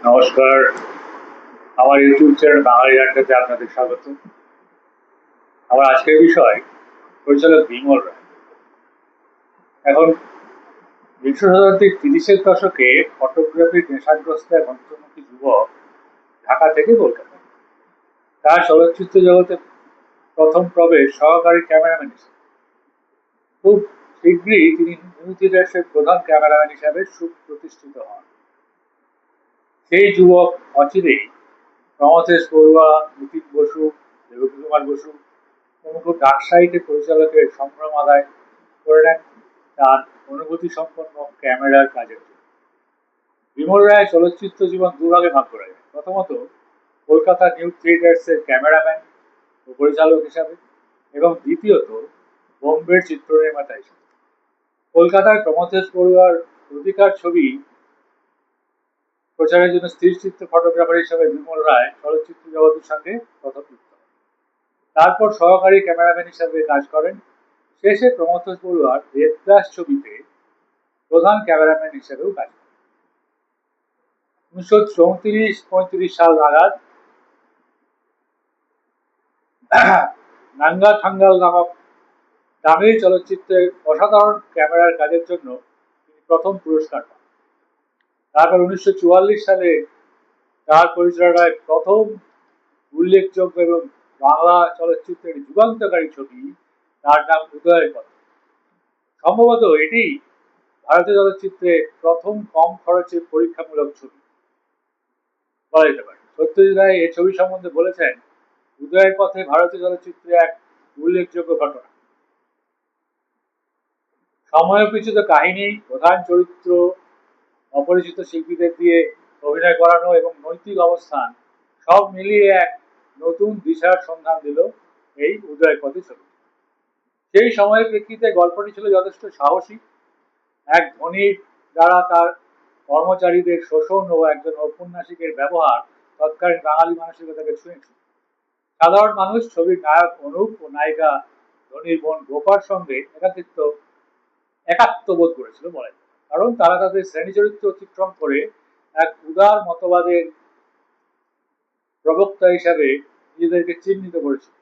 নমস্কার। আমার YouTube channel বাঙালি আড্ডাতে আপনাদের স্বাগত। আমার আজকের বিষয় পরিচালক বিমল রায়। এখন বিংশ শতাব্দীর ৩০-এর দশকে ফটোগ্রাফির নেশাগ্রস্ত এক অন্তর্মুখী যুবক ঢাকা থেকে কলকাতা। তার চলচ্চিত্র জগতে প্রথম প্রবেশ সহকারী ক্যামেরাম্যান হিসেবে। খুব শীঘ্রই তিনি নিউ থিয়েটার্সের প্রধান ক্যামেরাম্যান হিসাবে সুপ্রতিষ্ঠিত হন। সেই যুবক অচিরেই প্রমথেশ বড়ুয়া, নিতিন বসু, দেবকী কুমার বসু প্রমুখ ডাক সাহিত্যে পরিচালকের সম্ভ্রম আদায় করে নেন তার অনুভূতি সম্পন্ন ক্যামেরার কাজের জন্য। বিমল রায় চলচ্চিত্র জীবন দুভাগে ভাগ করা যায়। প্রথমত কলকাতা নিউ থিয়েটার্সের ক্যামেরাম্যান ও পরিচালক হিসাবে, এবং দ্বিতীয়ত বোম্বের চিত্রনির্মাতা হিসাবে। কলকাতায় প্রমথেশ বড়ুয়ার অধিকার ছবি প্রচারের জন্য স্থির চিত্র ফটোগ্রাফার হিসাবে বিমল রায় চলচ্চিত্র জগতের সঙ্গে প্রথম যুক্ত হন। তারপর সহকারী ক্যামেরাম্যান হিসাবে কাজ করেন। শেষে প্রমথেশ বড়ুয়ার দেবদাস ছবিতে প্রধান ক্যামেরাম্যান হিসেবেও কাজ করেন। ১৯৩৪-৩৫ সাল নাগাদ নাঙ্গা থাঙ্গাল নামক তামিল চলচ্চিত্রের অসাধারণ ক্যামেরার কাজের জন্য তিনি প্রথম পুরস্কার পান। তারপর ১৯৪৪ সালে তার পরিচালনায় প্রথম উল্লেখযোগ্য এবং বাংলা চলচ্চিত্রের যুগান্তকারী ছবি, তার নাম উদয়ের পথ। সম্ভবত এটি ভারতীয় চলচ্চিত্রে প্রথম কম খরচে পরীক্ষামূলক ছবি বলা যেতে পারে। সত্যজিৎ রায় এই ছবি সম্বন্ধে বলেছেন, উদয়ের পথে ভারতীয় চলচ্চিত্রে এক উল্লেখযোগ্য ঘটনা। সময়োপিত কাহিনী, প্রধান চরিত্র, অপরিচিত শিল্পীদের দিয়ে অভিনয় করানো এবং নৈতিক অবস্থান সব মিলিয়ে এক নতুন দিশার সন্ধান দিল এই উদয়ের পথে ছবি। সেই সময়ের প্রেক্ষিতে গল্পটি ছিল যথেষ্ট সাহসী। এক ধনীর দ্বারা তার কর্মচারীদের শোষণ ও একজন ঔপন্যাসিকের ব্যবহার তৎকালীন বাঙালি মানসিকতাকে ছুঁয়েছে। সাধারণ মানুষ ছবির নায়ক অনুপ ও নায়িকা ধনীর বোন গোপার সঙ্গে একাত্মবোধ করেছিল বলা যায়। কারণ তারা তাদের শ্রেণী চরিত্র অতিক্রম করে এক উদার মতবাদের প্রবক্তা হিসাবে নিজেদেরকে চিহ্নিত করেছিল।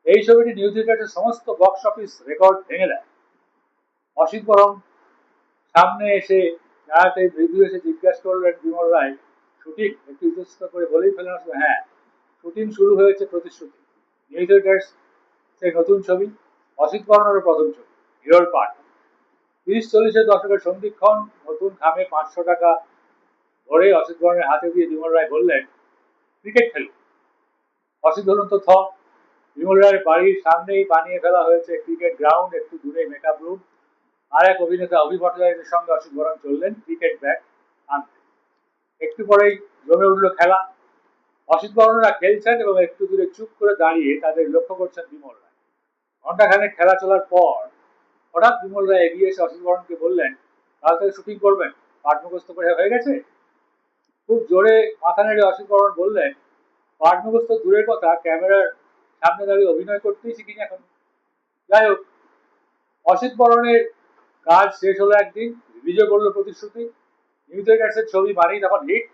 এই ছবিটি নিউ থিয়েটারের সমস্ত বক্স অফিস রেকর্ড ভেঙে দেয়। অসিত বরং সামনে এসে দাঁড়াতে মৃদু এসে জিজ্ঞাসা করলেন বিমল রায়, শুটিং? একটু ইতস্তত করে বলেই ফেলেন, হ্যাঁ, শুটিং শুরু হয়েছে। প্রতিশ্রুতি নিউ থিয়েটার্স সেই নতুন ছবি, অসিত বর্ণের প্রথম ছবি, হিরোর পাঠ। ৩০-৪০-এর দশকের সন্ধিক্ষণ। নতুন খামে ৫০০ টাকা ধরে অসিত বর্ণের হাতে দিয়ে বিমল রায় বললেন, ক্রিকেট খেলুন। অসিত ধরুন তো থ। বিমল রায়ের বাড়ির সামনেই বানিয়ে ফেলা হয়েছে ক্রিকেট গ্রাউন্ড, একটু দূরে মেকআপ রুম। আর এক অভিনেতা অভি ভট্টাচার্যের সঙ্গে অসিত বরণ চললেন ক্রিকেট ব্যাট আনতে। একটু পরেই জমে উঠল খেলা। অসিত বরণরা খেলছেন এবং একটু দূরে চুপ করে দাঁড়িয়ে তাদের লক্ষ্য করছেন বিমল রায়। ঘন্টাখানেক খেলা চলার পর হঠাৎ বিমল রায় এগিয়ে এসে অসিত বরণকে বললেন, কাল থেকে শুটিং করবেন? পাঠ মুখস্থ করে হয়ে গেছে? খুব জোরে মাথা নেড়ে অসিত বরণ বললেন, পাঠ মুখস্থ দূরের কথা, ক্যামেরার সামনে দাঁড়িয়ে অভিনয় করতেই শিখিনি এখন। যাই হোক, অসিত বরণের কাজ শেষ হলো একদিন, রিলিজও করলো প্রতিশ্রুতি। নিউ থিয়েটার্সের ছবি মানেই তখন হিট।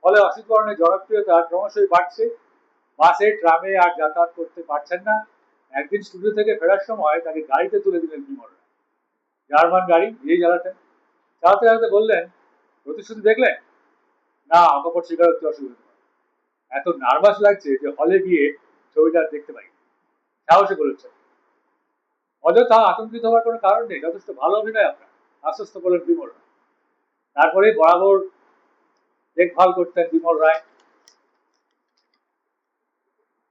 ফলে অসিত বরণের জনপ্রিয়তা ক্রমশই বাড়ছে। বাসে ট্রামে আর যাতায়াত করতে পারছেন না। একদিন স্টুডিও থেকে ফেরার সময় তাকে গাড়িতে তুলে দিলেন বিমল রায়। জার্মান গাড়ি, নিজেই চালাতেন। চালাতে চালাতে বললেন, প্রতিশ্রুতি দেখলেন? না, অকপট স্বীকারোক্তি অসুবিধা। এত নার্ভাস লাগছে যে হলে গিয়ে ছবিটা দেখতে পাই। সাহসে বলেছেন, অযথা আতঙ্কিত হওয়ার কোনো কারণ নেই, যথেষ্ট ভালো অভিনয় আপনার, আশ্বস্ত করলেন বিমল রায়। তারপরে বরাবর দেখভাল করতেন বিমল রায়।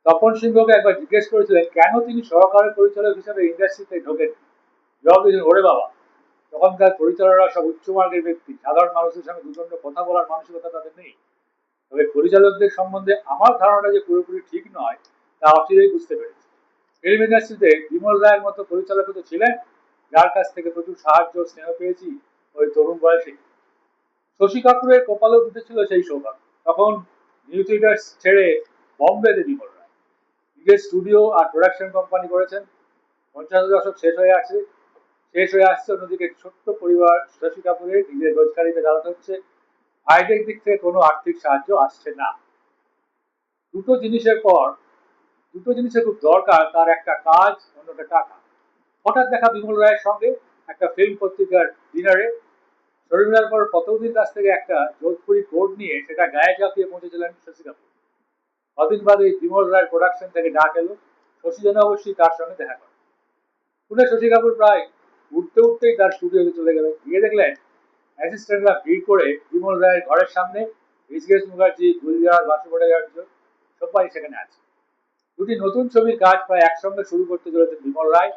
তপন সিংহকে একবার জিজ্ঞেস করেছিলেন কেন তিনি সহকারী পরিচালক হিসেবে ইন্ডাস্ট্রিতে ঢোকেন। জবাব দিয়েছেন, ওরে বাবা, তখনকার পরিচালকরা সব উচ্চমার্গের ব্যক্তি, সাধারণ মানুষের সঙ্গে দুদণ্ড কথা বলার মানসিকতা তাদের নেই। তবে পরিচালকদের সম্বন্ধে আমার ধারণা যে পুরোপুরি ঠিক নয়, তা অচিরেই বুঝতে পেরেছি। ফিল্ম ইন্ডাস্ট্রিতে বিমল রায়ের মতো পরিচালক তো ছিলেন, যার কাছ থেকে প্রচুর সাহায্য স্নেহ পেয়েছি ওই তরুণ বয়সে। শশী কাপুরের কপালেও জুটেছিল সেই সৌভাগ্য। তখন নিউ থিয়েটার্স ছেড়ে বম্বেতে বিমল রায় নিজের স্টুডিও আর প্রোডাকশন কোম্পানি করেছেন। ৫০-এর দশক শেষ হয়ে আসছে। অন্যদিকে ছোট্ট পরিবার শশী কাপুরের নিজের রোজগারিতে চালাতে হচ্ছে। ভাইদের দিক থেকে কোনো আর্থিক সাহায্য আসছে না। দুটো জিনিসের পর দুটো জিনিসের খুব দরকার, তার একটা কাজ, অন্যটা টাকা। হঠাৎ দেখা বিমল রায়ের সঙ্গে একটা ফিল্ম পত্রিকার ডিনারে। শর্মিলার পর পতৌদির কাছ থেকে একটা যোধপুরি কোড নিয়ে সেটা গায়ে চাপিয়ে পৌঁছেছিলেন শশী কাপুর। কদিন বাদে বিমল রায়ের প্রোডাকশন থেকে ডাক এলো, শশী যেন অবশ্যই তার সঙ্গে দেখা করে। শুনে শশী কাপুর প্রায় উঠতে উঠতেই তার স্টুডিওতে চলে গেলেন। গিয়ে দেখলেন অ্যাসিস্ট্যান্টরা ভিড় করে বিমল রায়ের ঘরের সামনে। ঋষিকেশ মুখার্জি, গুলজার, বাসু ভট্টাচার্য সবাই সেখানে আছে। দুটি নতুন ছবির কাজ প্রায় একসঙ্গে শুরু করতে চলেছেন বিমল রায়,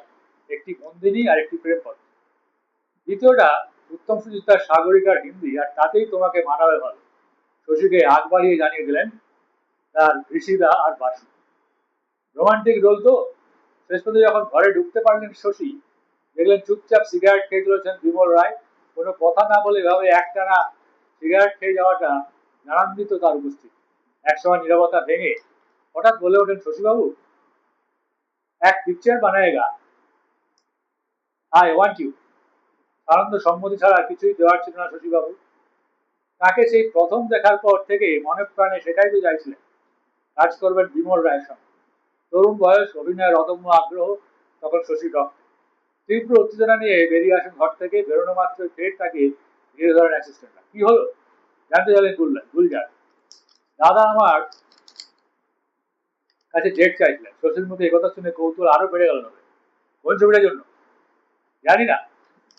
একটি বন্দিনী আর একটি প্রেমপত্র। দ্বিতীয়টা উত্তম সুচিত্রার সাগরিকার হিন্দি, আর তাতেই তোমাকে মানাবে ভালো, শশীকে আগ বাড়িয়ে জানিয়ে দিলেন তার ঋষিদা আর বাসু। রোমান্টিক রোল তো। শেষ পর্যন্ত যখন ঘরে ঢুকতে পারলেন শশী, দেখলেন চুপচাপ সিগারেট খেয়ে চলেছেন বিমল রায়। কোনো কথা না বলে এভাবে একটানা সিগারেট খেয়ে যাওয়াটা নারান্বিত তার উপস্থিতি। একসময় নীরবতা ভেঙে হঠাৎ বলে ওঠেন শশীবাবু, এক পিকচার বানায়েগা, আই ওয়ান্ট ইউ। আনন্দ সম্মতি ছাড়া কিছুই দেওয়ার ছিল না শশীবাবু। তাকে সেই প্রথম দেখার পর থেকে মনে প্রাণে সেটাই তো চাইছিলেন, কাজ করবেন বিমল রায়ের সঙ্গে। তরুণ বয়স, অভিনয়ের অদম্য আগ্রহ তখন শশীর রক্তে। তীব্র উত্তেজনা নিয়ে বেরিয়ে আসেন ঘর থেকে। বেরোনো মাত্র ফের তাকে ঘিরে ধরেন অ্যাসিস্ট্যান্টরা। কি হলো জানতে চাইলেন গুলজার। দাদা আমার কাছে ডেট চাইছিলেন। শশীর মুখে একথা শুনে কৌতূহল আরো বেড়ে গেল। কোন ছবিটার জন্য? জানি না,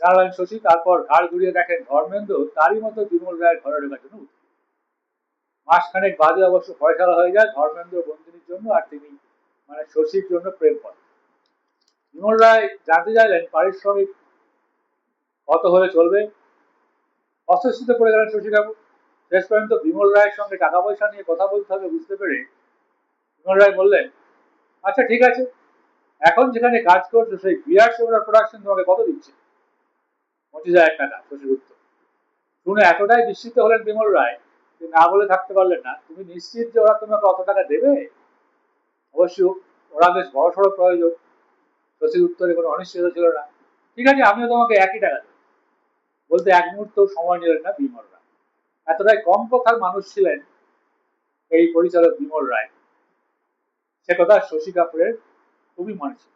জানালেন শশী। তারপর ঘাড় ঘুরিয়ে দেখেন ধর্মেন্দ্র তারই মতো বিমল রায়ের ঘরে ঢোকার জন্য। মাসখানেক বাদে অবশ্য ফয়সালা হয়ে যায় ধর্মেন্দ্র বন্দিনীর জন্য, আর তিনি মানে শশীর জন্য প্রেম করেন। বিমল রায় জানতে চাইলেন পারিশ্রমিক কত হলে চলবে। অস্বস্তিতে পড়ে গেলেন শশী কাপুর। শেষ পর্যন্ত বিমল রায়ের সঙ্গে টাকা পয়সা নিয়ে কথা বলতে হবে বুঝতে পেরে বিমল রায় বললেন, আচ্ছা ঠিক আছে, এখন যেখানে কাজ করছো সেই বিরাট সেবার প্রোডাকশন তোমাকে কত দিচ্ছে? 25,000 টাকা, শশীর উত্তর। শুনে এতটাই বিস্মিত হলেন বিমল রায় যে না বলে থাকতে পারলেন না, তুমি নিশ্চিত যে ওরা তোমাকে অত টাকা দেবে? অবশ্য ওরা বেশ বড় সড়ো প্রয়োজন। শশীর উত্তরে কোনো অনিশ্চয়তা ছিল না। ঠিক আছে, আমিও তোমাকে একই টাকা দেবো। বলতে এক মুহূর্ত সময় নিলেন না বিমল রায়। এতটাই কম কথার মানুষ ছিলেন এই পরিচালক বিমল রায়, সে কথা শশী কাপুরের খুবই মনে ছিল।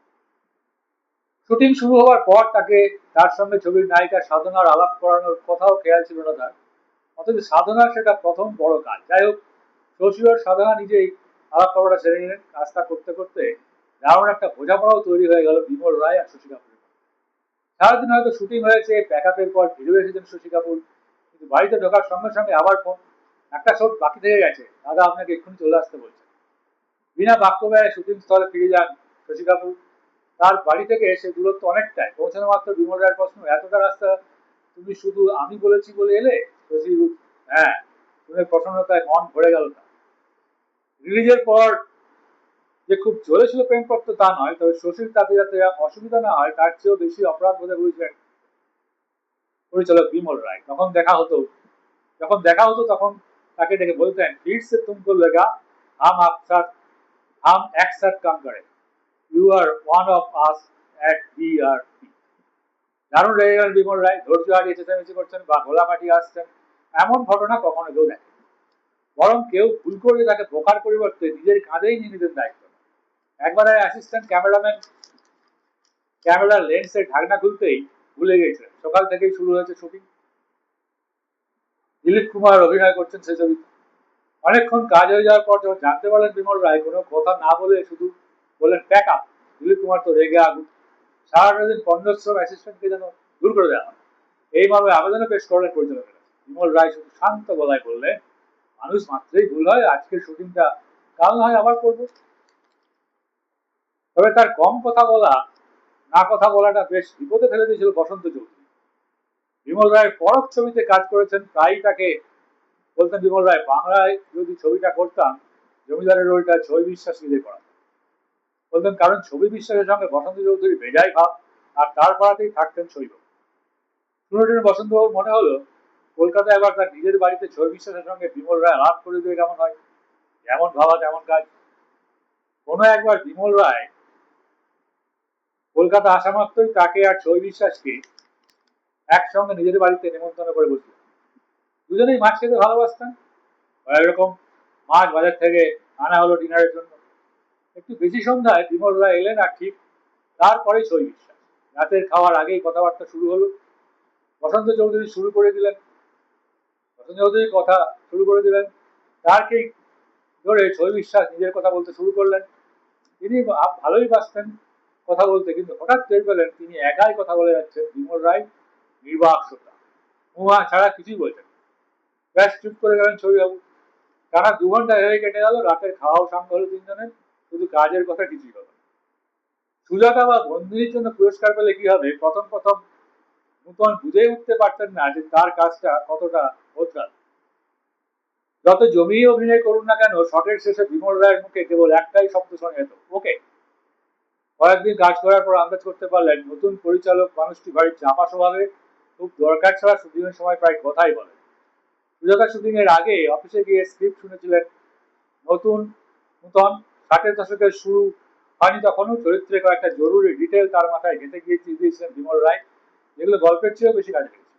শুটিং শুরু হওয়ার পর তাকে তার সঙ্গে ছবির নায়িকা সাধনার আলাপ করানোর কথাও খেয়াল ছিল না তার। অথচ সাধনার সেটা প্রথম বড় কাজ। যাই হোক, শশী আর সাধনা নিজেই আলাপ করাটা সেরে নিলেন। কাজটা করতে করতে দারুণ একটা বোঝাপড়াও তৈরি হয়ে গেল বিমল রায় আর শশী কাপুরের। সারাদিন হয়তো শুটিং হয়েছে, প্যাকআপের পর ফিরে এসেছেন শশী কাপুর, কিন্তু বাড়িতে ঢোকার সঙ্গে সঙ্গে আবার ফোন, একটা শট বাকি থেকে গেছে, দাদা আপনাকে এক্ষুনি চলে আসতে বলছেন। বিনা বাক্য ব্যয়ে শুটিং স্থলে ফিরে যান শশী কাপুর। তার বাড়ি থেকে সে দূরত্ব অনেকটাই। পৌঁছানো মাত্র বিমল রায়ের প্রশ্ন, এতটা রাস্তা তুমি শুধু আমি বলেছি বলে এলে? শশী, হ্যাঁ। শুনে প্রসন্নতায় মন ভরে গেল তার। রিলিজের পর যে খুব জ্বলেছিল প্রেমপত্র তা নয়, তবে শশীর তাতে যাতে অসুবিধা না হয় তার চেয়েও বেশি অপরাধ বোধে বুঝলেন পরিচালক বিমল রায়। যখন দেখা হতো তখন তাকে ডেকে বলতেন, फिर से तुमको लगा हम एक साथ काम करें, you are one of us at BRP. দারুণ রেগে গেলেন বিমল রায়। ধৈর্য হারিয়ে চেঁচামেচি করছেন বা গোলাকাটি আসছেন, এমন ঘটনা কখনো কেউ দেখে। বরং কেউ ভুল করলে তাকে বোকার পরিবর্তে নিজের কাঁধেই নিয়ে নিতেন দায়িত্ব। একবার অ্যাসিস্ট্যান্ট ক্যামেরাম্যান ক্যামেরার লেন্সের ঢাকনা খুলতেই ভুলে গিয়েছিলেন। সকাল থেকেই শুরু হয়েছে শুটিং। দিলীপ কুমার অভিনয় করছেন সে ছবিতে। অনেকক্ষণ কাজ হয়ে যাওয়ার পর যখন জানতে পারলেন বিমল রায় কোনো কথা না বলে শুধু বললেন প্যাক আপ, দিলীপ কুমার তো রেগে আগুন। সারাটা দিন পণ্ডশ্রম অ্যাসিস্ট্যান্টকে যেন দূর করে দেওয়া হয়, এই মর্মে আবেদনও পেশ করলেন পরিচালকের। বিমল রায় শুধু শান্ত গলায় বললেন, মানুষ মাত্রই ভুল হয়, আজকের শুটিংটা কাল না হয় আবার করবো। তবে তার কম কথা বলা, না কথা বলাটা বেশ বিপদে ফেলে দিয়েছিল বসন্ত চৌধুরী। বিমল রায়ের পরক ছবিতে কাজ করেছেন, প্রায়ই তাকে বলতেন বিমল রায়, বাংলায় যদি ছবিটা করতাম জমিদারের রোলটা ছবি বিশ্বাস নিজে করা। বলতেন কারণ ছবি বিশ্বাসের সঙ্গে বসন্ত চৌধুরী বেজায় ভাব, আর তার পাড়াতেই থাকতেন শৈব। শুনে বসন্তবাবুর মনে হলো কলকাতায় এবার তার নিজের বাড়িতে ছবি বিশ্বাসের সঙ্গে বিমল রায় আলাপ করে দিয়ে কেমন হয়। যেমন ভাবা তেমন কাজ। কোনো একবার বিমল রায় কলকাতা আসা মাত্রই তাকে আর ছবি বিশ্বাসকে একসঙ্গে নিজের বাড়িতে নেমন্তন্ন করে বসলেন। দুজনেই মাছ খেতে ভালোবাসতেন। কয়েক রকম মাছ বাজার থেকে আনা হলো ডিনারের জন্য। একটু বেশি সন্ধ্যায় বিমল রায় এলেন, আর ঠিক তারপরেই ছবি বিশ্বাস। রাতের খাওয়ার আগেই কথাবার্তা শুরু হলো। বসন্ত চৌধুরী শুরু করে দিলেন বসন্ত চৌধুরী কথা শুরু করে দিলেন। তারকে ধরে ছবি বিশ্বাস নিজের কথা বলতে শুরু করলেন। তিনি ভালোই বাসতেন কথা বলতে, কিন্তু হঠাৎ টের পেলেন তিনি একাই কথা বলে যাচ্ছেন। বিমল রায় নির্বাক শ্রোতা, মুহা ছাড়া কিছুই বলছেন না। ব্যাস চুপ করে গেলেন ছবিবাবু। টানা 2 ঘন্টা এভাবে কেটে গেল। রাতের খাওয়াও সাঙ্গ হলো তিনজনের, শুধু কাজের কথা কিছুই হলো না। সুজাতা বা বন্ধুদের জন্য পুরস্কার পেলে কি হবে, প্রথম প্রথম নূতন বুঝেই উঠতে পারতেন না যে তার কাজটা কতটা বদলাল। যত জমিয়ে অভিনয় করুন না কেন, শটের শেষে বিমল রায়ের মুখে কেবল একটাই শব্দ শোনা যেত, ওকে। কয়েকদিন কাজ করার পর আন্দাজ করতে পারলেন নতুন পরিচালক মানুষটি ভারী চাপা স্বভাবের, খুব দরকার ছাড়া শুটিং এর সময় প্রায় কথাই বলেন। সুজাতা শুটিং এর আগে অফিসে গিয়ে স্ক্রিপ্ট শুনেছিলেন। নতুন নূতন 60-এর দশকের শুরু হয়নি তখনও। চরিত্রে কয়েকটা জরুরি ডিটেল তার মাথায় গেঁথে গিয়ে দিয়েছিলেন বিমল রায়, যেগুলো গল্পের চেয়েও বেশি কাজে লেগেছে।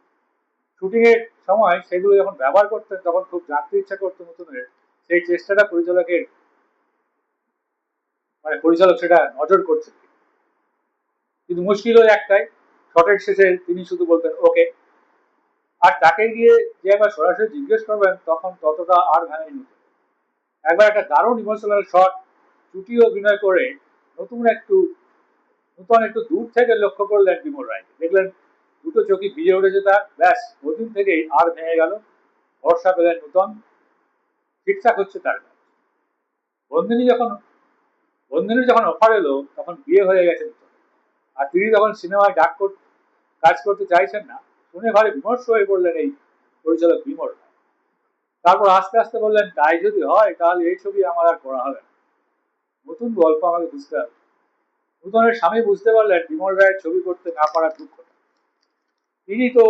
শুটিং এর সময় সেগুলো যখন ব্যবহার করতেন তখন খুব জানতে ইচ্ছা করতো নতুনের সেই চেষ্টাটা পরিচালকের, মানে পরিচালক সেটা নজর করছেন। কিন্তু মুশকিল ওই একটাই, শটের শেষে তিনি শুধু বলতেন ওকে। আর তাকে গিয়ে যে একবার সরাসরি জিজ্ঞেস করবেন তখন ততটা আর ভাঙেনি। একবার একটা দারুণ ইমোশনাল শট চুটিয়ে অভিনয় করে নূতন একটু দূর থেকে লক্ষ্য করলেন বিমল রায়কে, দেখলেন দুটো চোখই ভিজে উঠেছে তার। ব্যাস ওদিন থেকেই আর ভেঙে গেল। ভরসা পেলেন নূতন ঠিকঠাক হচ্ছে তার কাজ। বন্দিনী যখন বন্দিনীর যখন অফার এলো তখন বিয়ে হয়ে গেছে নূতন, আর তিনি যখন সিনেমায় কাজ করতে চাইছেন না, শুনে ভারী বিমর্ষ হয়ে পড়লেন এই পরিচালক বিমল রায়। তারপর আস্তে আস্তে বললেন, তাই যদি হয় তাহলে এই ছবি আমার আর করা হবে না, নতুন গল্প আমাকে বুঝতে হবে। নূতনের স্বামী বুঝতে পারলেন বিমল রায়ের ছবি করতে না পারার দুঃখটা। তিনি তো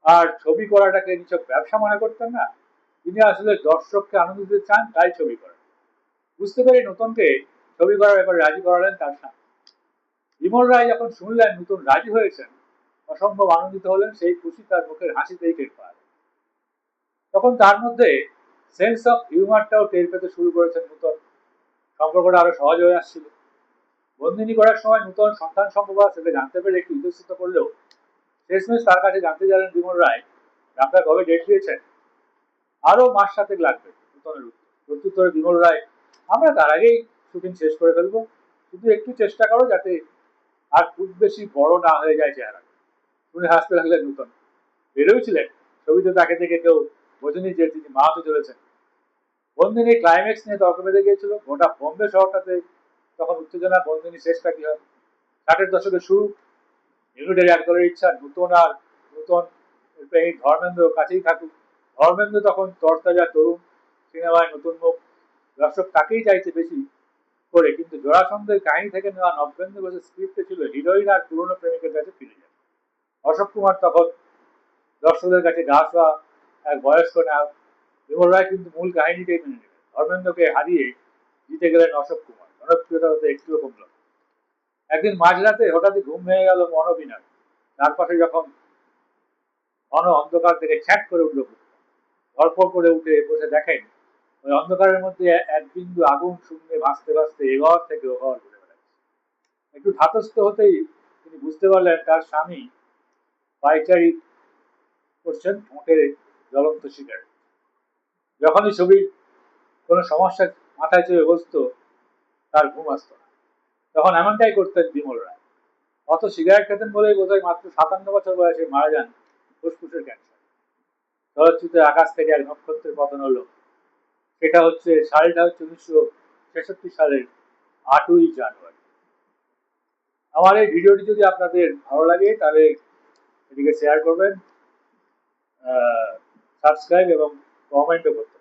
আর ছবি করাটাকে নিছক ব্যবসা মনে করতেন না, তিনি আসলে দর্শককে আনন্দ দিতে চান, তাই ছবি করেন। বুঝতে পেরে নূতনকে ছবি করার ব্যাপারে রাজি করালেন তার স্বামী। বিমল রায় যখন শুনলেন নূতন রাজি হয়েছেন, অসম্ভব আনন্দিত হলেন। সেই খুশি তার মুখের হাসিতেই টের পায়। তখন তার মধ্যে সেন্স অফ হিউমারটাও টের পেতে শুরু করেছেন নূতন। সম্পর্কটা আরো সহজ হয়ে আসছিল। বন্দিনী করার সময় নূতন সন্তান সম্ভবা সেটা জানতে পেরে একটু ইতস্তত করলেও শেষমেশ তার কাছে জানতে চাইলেন বিমল রায়, ডাক্তার কবে ডেট দিয়েছেন। আরো মাস 7 লাগবে নূতনের প্রত্যুত্তরে বিমল রায়, আমরা তার আগেই শুটিং শেষ করে ফেলবো, শুধু একটু চেষ্টা করো যাতে আর খুব বেশি বড় না হয়ে যায় চেহারা। শুনে হাসতে লাগলেন নূতন। বেরোয়ছিলেন ছবিতে তাকে দেখে কেউ বোঝেনি যে তিনি মা হতে চলেছেন। বন্দিনী ক্লাইম্যাক্স নিয়ে তর্ক বেঁধে গিয়েছিল। গোটা বোম্বে শহরটাতে তখন উত্তেজনা। বন্দিনী শেষটা কি হয়। 60-এর দশকের শুরু। ইউনিটের এক দলের ইচ্ছা নূতন প্রেমিক ধর্মেন্দ্র কাছেই থাকুক। ধর্মেন্দ্র তখন তরতাজা তরুণ, সিনেমায় নতুন মুখ, দর্শক তাকেই চাইছে বেশি করে। কিন্তু জোড়াসন্দের কাহিনী থেকে নেওয়া নবেন্দ্র ঘোষের স্ক্রিপ্টে ছিল হিরোইন আর পুরনো প্রেমিকের কাছে ফিরে যাবে। অশোক কুমার তখন দর্শকদের কাছে গা শোয়া এক বয়স্ক নায়ক। বিমল রায় কিন্তু মূল কাহিনীটাই মেনে নেবেন। ধর্মেন্দ্রকে হারিয়ে জিতে গেলেন অশোক কুমার। জনপ্রিয়তা হতে একটুও কমল না। একদিন মাঝরাতে হঠাৎই ঘুম ভেঙে গেল মনোবিনার। তার পাশে যখন ঘন অন্ধকার থেকে ছ্যাট করে উঠল, ধরপড় করে উঠে বসে দেখেন ওই অন্ধকারের মধ্যে এক বিন্দু আগুন শূন্যে ভাসতে ভাসতে এঘর থেকে ওঘর ঘুরে বেড়াচ্ছে। একটু ধাতস্থ হতেই তিনি বুঝতে পারলেন তার স্বামী পাইচারি করছেন ঠোঁটের জ্বলন্ত সিগারেট। যখনই ছবির কোনো সমস্যা মাথায় চেপে বসতো, তার ঘুম আসতো না। তখন এমনটাই করতেন বিমল রায়। অত সিগারেট খেতেন বলেই বোধহয় মাত্র 57 বছর বয়সে মারা যান ফুসফুসের ক্যান্সার। চলচ্চিত্রের আকাশ থেকে এক নক্ষত্রের পতন হলো। সালটা হচ্ছে 1966 সালের 8ই জানুয়ারি। আমার এই ভিডিওটি যদি আপনাদের ভালো লাগে তাহলে এটিকে শেয়ার করবেন, সাবস্ক্রাইব এবং কমেন্টও করতে